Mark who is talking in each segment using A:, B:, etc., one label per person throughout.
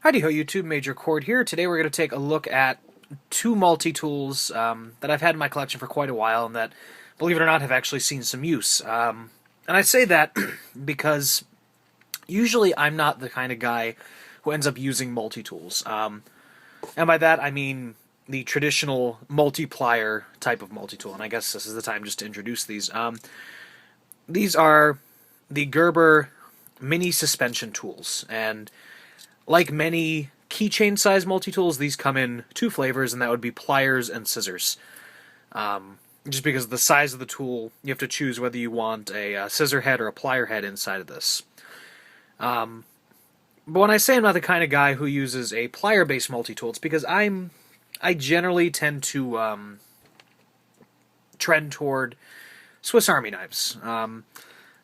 A: Howdy-ho YouTube, Major Cord here. Today we're going to take a look at two multi-tools that I've had in my collection for quite a while and that, believe it or not, have actually seen some use. And I say that because usually I'm not the kind of guy who ends up using multi-tools. And by that I mean the traditional multi-plier type of multi-tool, and I guess this is the time just to introduce these. These are the Gerber mini suspension tools, and like many keychain size multi-tools, these come in two flavors, and that would be pliers and scissors. Just because of the size of the tool, you have to choose whether you want a scissor head or a plier head inside of this. But when I say I'm not the kind of guy who uses a plier-based multi-tool, it's because I generally tend to trend toward Swiss Army knives.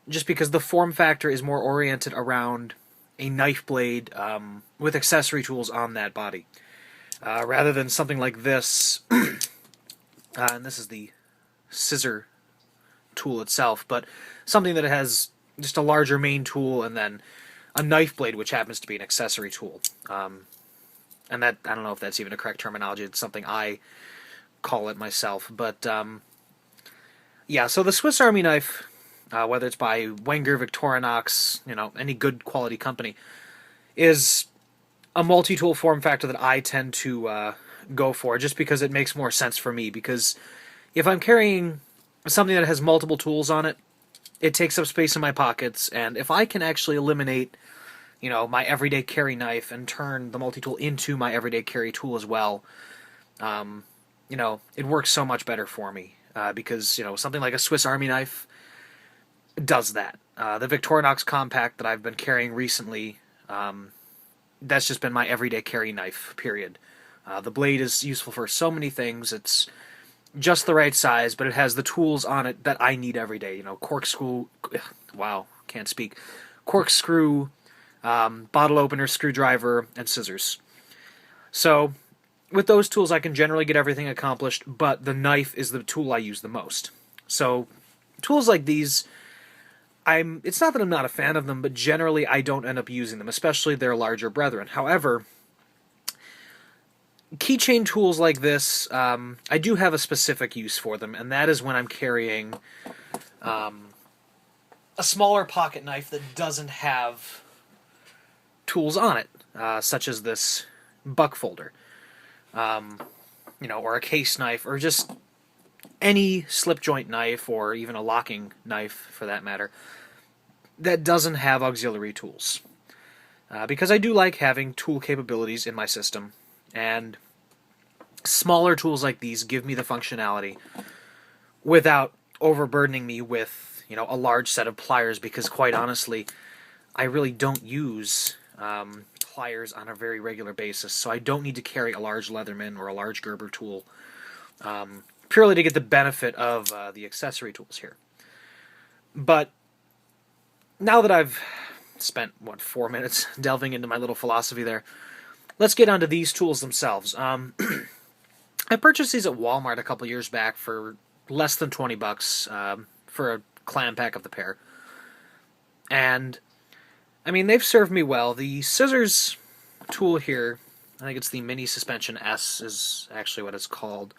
A: Just because the form factor is more oriented around a knife blade with accessory tools on that body, rather than something like this. And this is the scissor tool itself, but something that has just a larger main tool and then a knife blade, which happens to be an accessory tool. And that, I don't know if that's even a correct terminology. It's something I call it myself. But yeah, so the Swiss Army knife, whether it's by Wenger, Victorinox, any good quality company, is a multi-tool form factor that I tend to go for, just because it makes more sense for me. Because if I'm carrying something that has multiple tools on it, it takes up space in my pockets, and if I can actually eliminate, my everyday carry knife and turn the multi-tool into my everyday carry tool as well, it works so much better for me. Because, something like a Swiss Army knife does that. The Victorinox Compact that I've been carrying recently, that's just been my everyday carry knife, period. The blade is useful for so many things. It's just the right size, but it has the tools on it that I need every day. Corkscrew, wow, can't speak. Corkscrew, bottle opener, screwdriver, and scissors. So, with those tools I can generally get everything accomplished, but the knife is the tool I use the most. So, tools like these, it's not that I'm not a fan of them, but generally I don't end up using them, especially their larger brethren. However, keychain tools like this, I do have a specific use for them, and that is when I'm carrying a smaller pocket knife that doesn't have tools on it, such as this buck folder, or a case knife, or just any slip joint knife, or even a locking knife for that matter, that doesn't have auxiliary tools. Because I do like having tool capabilities in my system, and smaller tools like these give me the functionality without overburdening me with, a large set of pliers, because quite honestly, I really don't use pliers on a very regular basis, so I don't need to carry a large Leatherman or a large Gerber tool, purely to get the benefit of the accessory tools here. But now that I've spent, 4 minutes delving into my little philosophy there, let's get onto these tools themselves. I purchased these at Walmart a couple years back for less than $20 for a clam pack of the pair. And, they've served me well. The scissors tool here, I think it's the Mini Suspension S is actually what it's called.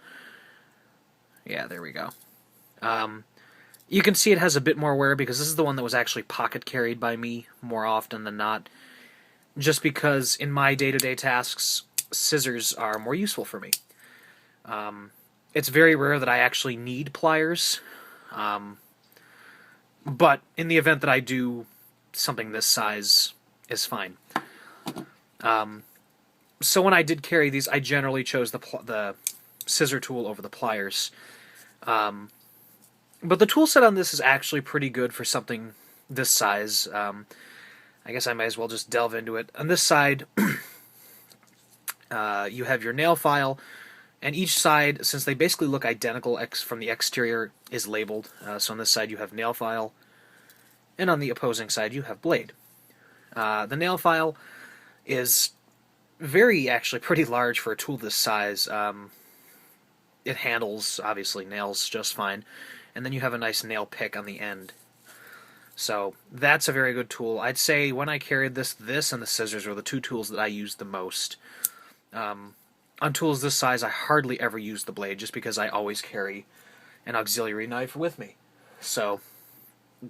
A: Yeah, there we go. You can see it has a bit more wear because this is the one that was actually pocket carried by me more often than not. Just because in my day-to-day tasks, scissors are more useful for me. It's very rare that I actually need pliers. But in the event that I do, something this size is fine. So when I did carry these, I generally chose the scissor tool over the pliers. But the tool set on this is actually pretty good for something this size. I guess I might as well just delve into it. On this side, you have your nail file, and each side, since they basically look identical from the exterior, is labeled. So on this side you have nail file, and on the opposing side you have blade. The nail file is actually pretty large for a tool this size. It handles, obviously, nails just fine, and then you have a nice nail pick on the end. So that's a very good tool. I'd say when I carried this and the scissors were the two tools that I used the most. On tools this size, I hardly ever use the blade just because I always carry an auxiliary knife with me. So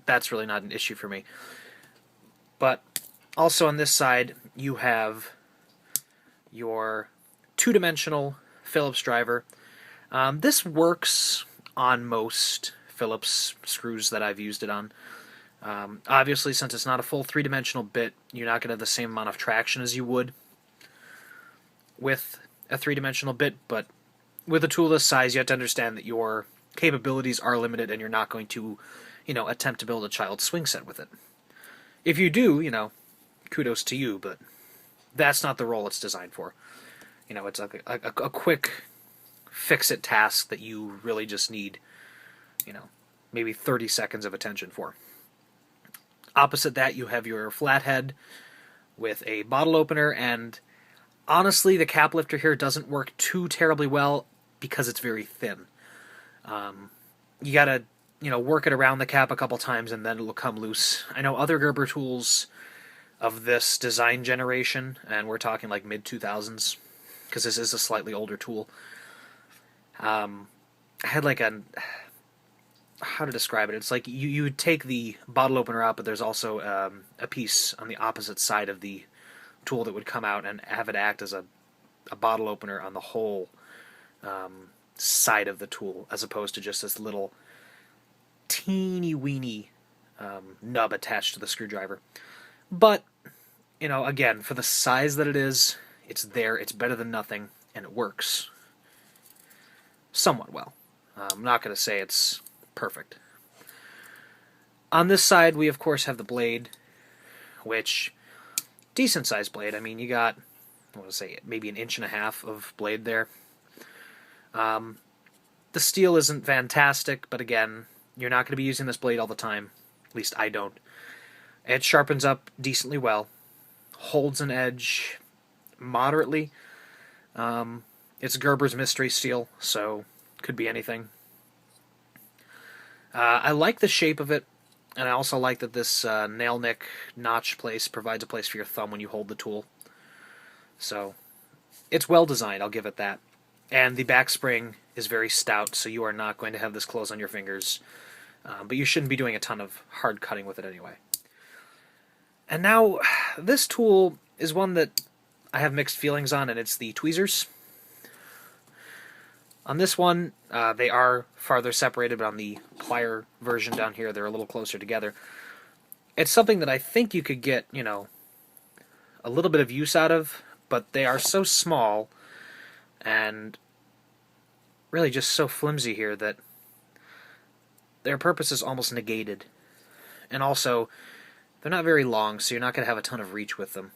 A: that's really not an issue for me. But also on this side, you have your two-dimensional Phillips driver. This works on most Phillips screws that I've used it on. Obviously, since it's not a full three-dimensional bit, you're not going to have the same amount of traction as you would with a three-dimensional bit, but with a tool this size, you have to understand that your capabilities are limited and you're not going to, attempt to build a child's swing set with it. If you do, kudos to you, but that's not the role it's designed for. It's like a quick fix-it task that you really just need, maybe 30 seconds of attention for. Opposite that, you have your flathead with a bottle opener, and honestly, the cap lifter here doesn't work too terribly well because it's very thin. You gotta, work it around the cap a couple times and then it'll come loose. I know other Gerber tools of this design generation, and we're talking like mid-2000s, because this is a slightly older tool, had like how to describe it? It's like you would take the bottle opener out, but there's also a piece on the opposite side of the tool that would come out and have it act as a bottle opener on the whole side of the tool, as opposed to just this little teeny weeny nub attached to the screwdriver. But, again, for the size that it is, it's there, it's better than nothing, and it works somewhat well. I'm not going to say it's perfect. On this side, we of course have the blade, which, decent sized blade. I mean, you got, I want to say, maybe 1.5 inches of blade there. The steel isn't fantastic, but again, you're not going to be using this blade all the time. At least I don't. It sharpens up decently well, holds an edge moderately. It's Gerber's mystery steel, so could be anything. I like the shape of it, and I also like that this nail nick notch place provides a place for your thumb when you hold the tool. So, it's well designed, I'll give it that. And the back spring is very stout, so you are not going to have this close on your fingers. But you shouldn't be doing a ton of hard cutting with it anyway. And now, this tool is one that I have mixed feelings on, and it's the tweezers. On this one, they are farther separated, but on the plier version down here, they're a little closer together. It's something that I think you could get, a little bit of use out of, but they are so small and really just so flimsy here that their purpose is almost negated. And also, they're not very long, so you're not going to have a ton of reach with them.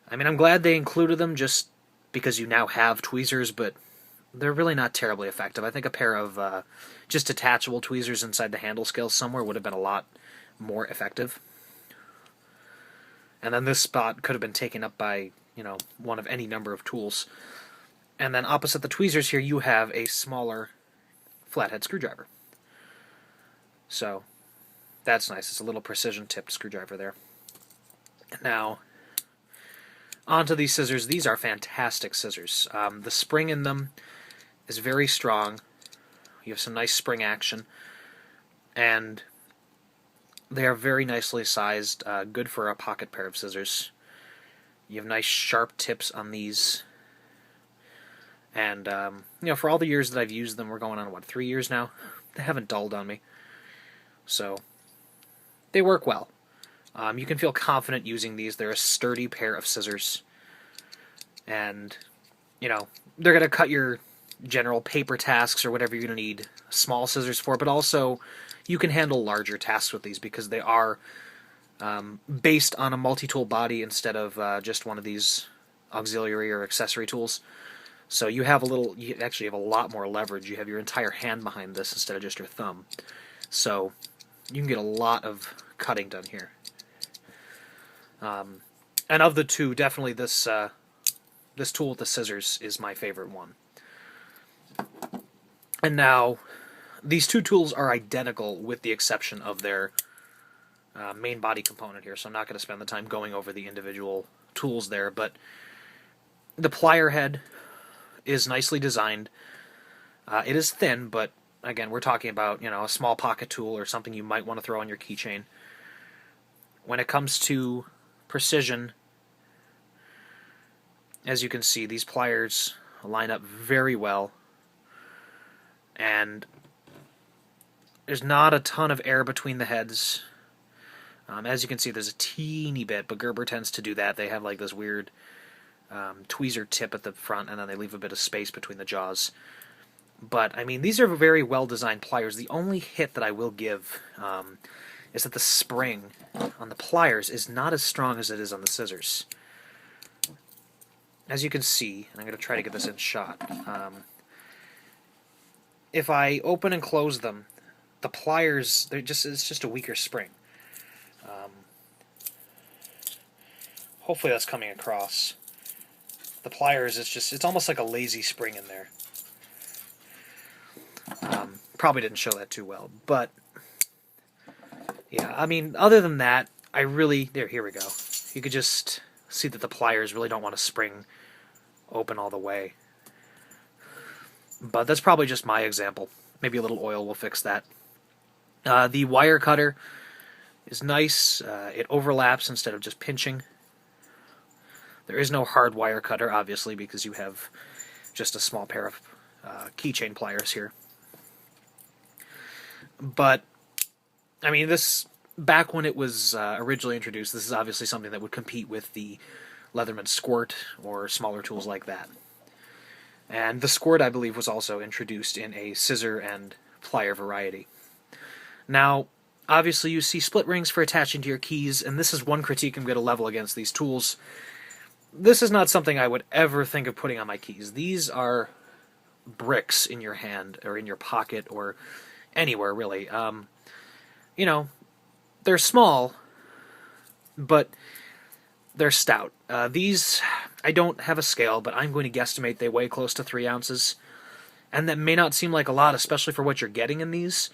A: I mean, I'm glad they included them just because you now have tweezers, but they're really not terribly effective. I think a pair of just detachable tweezers inside the handle scale somewhere would have been a lot more effective. And then this spot could have been taken up by, one of any number of tools. And then opposite the tweezers here, you have a smaller flathead screwdriver. So, that's nice. It's a little precision-tipped screwdriver there. Now, onto these scissors. These are fantastic scissors. The spring in them is very strong. You have some nice spring action. And they are very nicely sized, good for a pocket pair of scissors. You have nice sharp tips on these. And, for all the years that I've used them, we're going on, 3 years now? They haven't dulled on me. So, they work well. You can feel confident using these. They're a sturdy pair of scissors. And, they're going to cut your general paper tasks or whatever you're going to need small scissors for, but also you can handle larger tasks with these because they are based on a multi-tool body instead of just one of these auxiliary or accessory tools. So you actually have a lot more leverage. You have your entire hand behind this instead of just your thumb. So you can get a lot of cutting done here. And of the two, definitely this tool with the scissors is my favorite one. And now, these two tools are identical with the exception of their main body component here, so I'm not going to spend the time going over the individual tools there, but the plier head is nicely designed. It is thin, but again, we're talking about, a small pocket tool or something you might want to throw on your keychain. When it comes to precision, as you can see, these pliers line up very well, and there's not a ton of air between the heads. As you can see, there's a teeny bit, but Gerber tends to do that. They have like this weird tweezer tip at the front, and then they leave a bit of space between the jaws. But, I mean, these are very well-designed pliers. The only hit that I will give is that the spring on the pliers is not as strong as it is on the scissors. As you can see, and I'm going to try to get this in shot, if I open and close them, the pliers, it's just a weaker spring. Hopefully that's coming across. The pliers, it's almost like a lazy spring in there. Probably didn't show that too well, but yeah, I mean, other than that, here we go. You could just see that the pliers really don't want to spring open all the way. But that's probably just my example. Maybe a little oil will fix that. The wire cutter is nice. It overlaps instead of just pinching. There is no hard wire cutter, obviously, because you have just a small pair of keychain pliers here. But, I mean, back when it was originally introduced, this is obviously something that would compete with the Leatherman Squirt or smaller tools like that. And the Squirt, I believe, was also introduced in a scissor and plier variety. Now, obviously you see split rings for attaching to your keys, and this is one critique I'm going to level against these tools. This is not something I would ever think of putting on my keys. These are bricks in your hand, or in your pocket, or anywhere, really. They're small, but they're stout. These, I don't have a scale, but I'm going to guesstimate they weigh close to 3 ounces. And that may not seem like a lot, especially for what you're getting in these.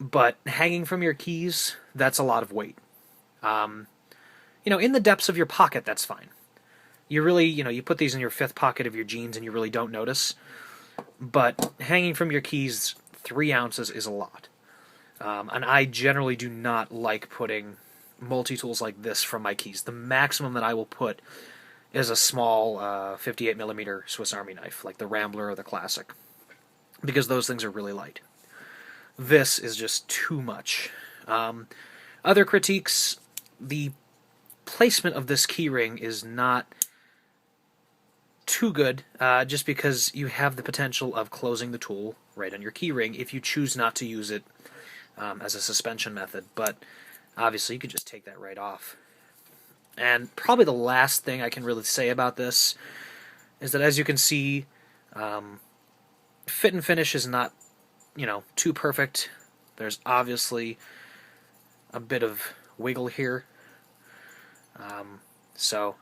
A: But hanging from your keys, that's a lot of weight. In the depths of your pocket, that's fine. You really, you put these in your fifth pocket of your jeans and you really don't notice. But hanging from your keys, 3 ounces is a lot. And I generally do not like putting multi-tools like this from my keys. The maximum that I will put is a small 58mm Swiss Army knife, like the Rambler or the Classic, because those things are really light. This is just too much. Other critiques, the placement of this keyring is not too good, just because you have the potential of closing the tool right on your keyring if you choose not to use it as a suspension method, but obviously you could just take that right off. And probably the last thing I can really say about this is that, as you can see, fit and finish is not, too perfect. There's obviously a bit of wiggle here. So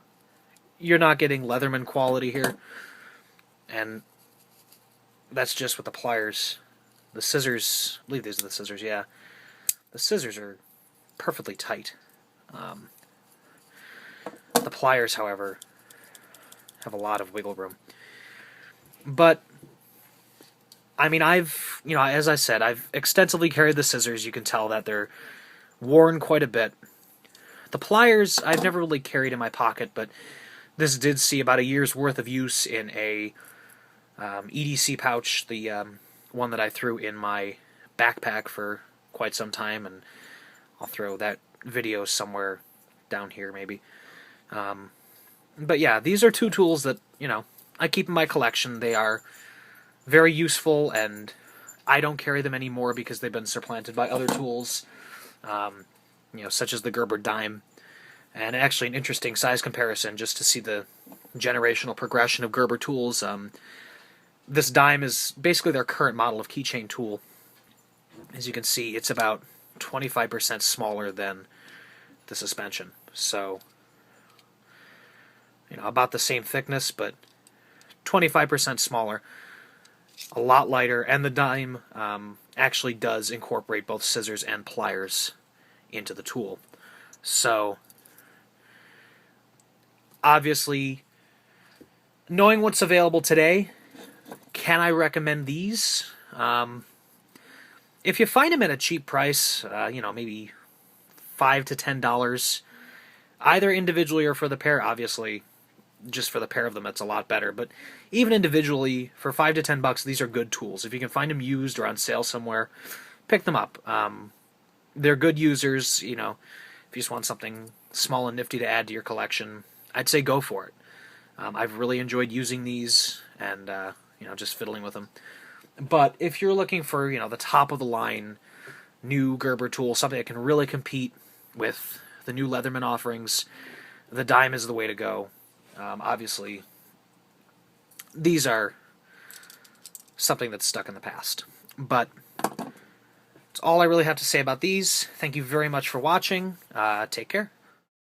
A: you're not getting Leatherman quality here. And that's just with the pliers. The scissors, I believe these are the scissors, yeah. The scissors are perfectly tight. The pliers, however, have a lot of wiggle room. But, I mean, as I said, I've extensively carried the scissors. You can tell that they're worn quite a bit. The pliers, I've never really carried in my pocket, but this did see about a year's worth of use in a EDC pouch, the one that I threw in my backpack for quite some time, and I'll throw that video somewhere down here, maybe. But yeah, these are two tools that, I keep in my collection. They are very useful, and I don't carry them anymore because they've been supplanted by other tools, such as the Gerber dime. And actually an interesting size comparison, just to see the generational progression of Gerber tools. This dime is basically their current model of keychain tool. As you can see, it's about 25% smaller than the suspension. So, about the same thickness, but 25% smaller, a lot lighter, and the dime actually does incorporate both scissors and pliers into the tool. So, obviously, knowing what's available today, can I recommend these? If you find them at a cheap price, maybe $5 to $10, either individually or for the pair, obviously, just for the pair of them, it's a lot better. But even individually, for $5 to $10, these are good tools. If you can find them used or on sale somewhere, pick them up. They're good users. If you just want something small and nifty to add to your collection, I'd say go for it. I've really enjoyed using these and just fiddling with them. But if you're looking for the top of the line new Gerber tool, something that can really compete with the new Leatherman offerings, the dime is the way to go. Obviously, these are something that's stuck in the past. But that's all I really have to say about these. Thank you very much for watching. Take care.